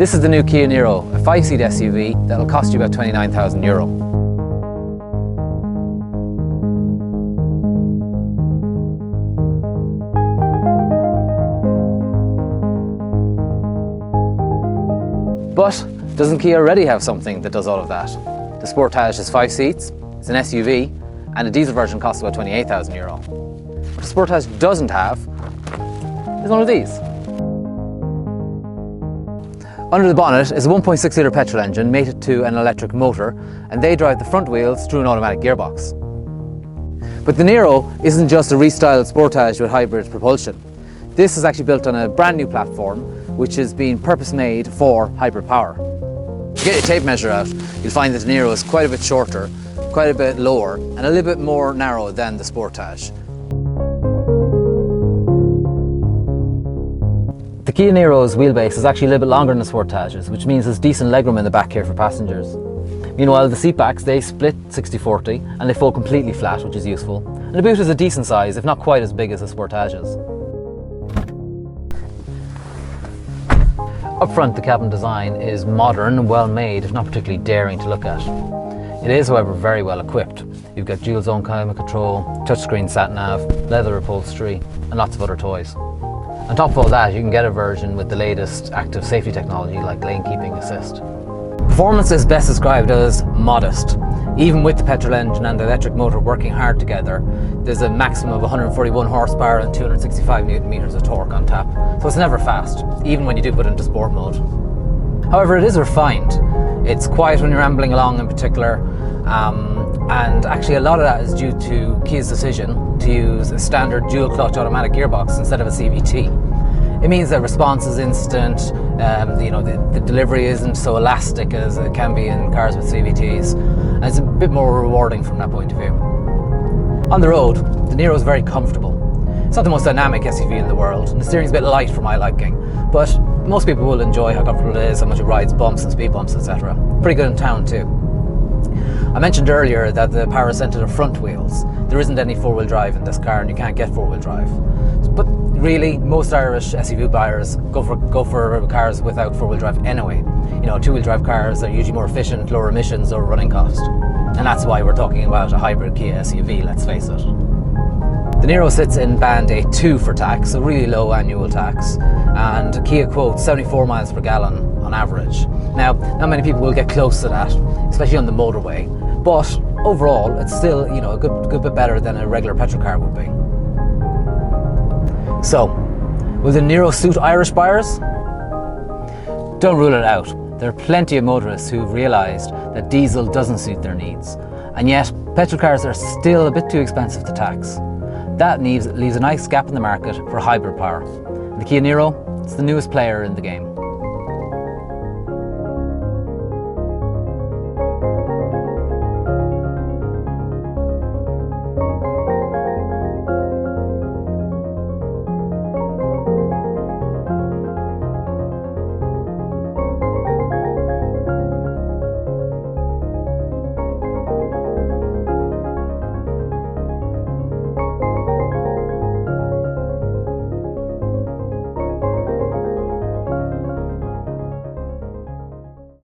This is the new Kia Niro, a 5-seat SUV that'll cost you about €29,000. But doesn't Kia already have something that does all of that? The Sportage has 5 seats, it's an SUV, and a diesel version costs about €28,000. What the Sportage doesn't have is one of these. Under the bonnet is a 1.6 litre petrol engine mated to an electric motor, and they drive the front wheels through an automatic gearbox. But the Niro isn't just a restyled Sportage with hybrid propulsion. This is actually built on a brand new platform which has been purpose-made for hybrid power. If you get your tape measure out, you'll find that the Niro is quite a bit shorter, quite a bit lower, and a little bit more narrow than the Sportage. The Kia Niro's wheelbase is actually a little bit longer than the Sportage's, which means there's decent legroom in the back here for passengers. Meanwhile, the seatbacks, they split 60-40 and they fold completely flat, which is useful. And the boot is a decent size, if not quite as big as the Sportage's. Up front, the cabin design is modern and well made, if not particularly daring to look at. It is, however, very well equipped. You've got dual zone climate control, touchscreen sat-nav, leather upholstery, and lots of other toys. On top of all that, you can get a version with the latest active safety technology like lane keeping assist. Performance is best described as modest. Even with the petrol engine and the electric motor working hard together, there's a maximum of 141 horsepower and 265 newton meters of torque on tap. So it's never fast, even when you do put it into sport mode. However, it is refined. It's quiet when you're rambling along in particular, and actually a lot of that is due to Kia's decision to use a standard dual clutch automatic gearbox instead of a CVT. It means that response is instant, the delivery isn't so elastic as it can be in cars with CVTs, and it's a bit more rewarding from that point of view. On the road, the Niro is very comfortable. It's not the most dynamic SUV in the world, and the steering's a bit light for my liking, but most people will enjoy how comfortable it is, how much it rides bumps and speed bumps, etc. Pretty good in town too. I mentioned earlier that the power is sent to the front wheels. There isn't any four-wheel drive in this car, and you can't get four-wheel drive. But really, most Irish SUV buyers go for cars without four-wheel drive anyway. Two-wheel drive cars are usually more efficient, lower emissions, lower running cost. And that's why we're talking about a hybrid Kia SUV, let's face it. The Niro sits in band A2 for tax, so really low annual tax, and Kia quotes 74 miles per gallon on average. Now, not many people will get close to that, especially on the motorway, but overall, it's still a good bit better than a regular petrol car would be. So, will the Niro suit Irish buyers? Don't rule it out. There are plenty of motorists who've realised that diesel doesn't suit their needs, and yet petrol cars are still a bit too expensive to tax. That leaves a nice gap in the market for hybrid power. The Kia Niro, it's the newest player in the game.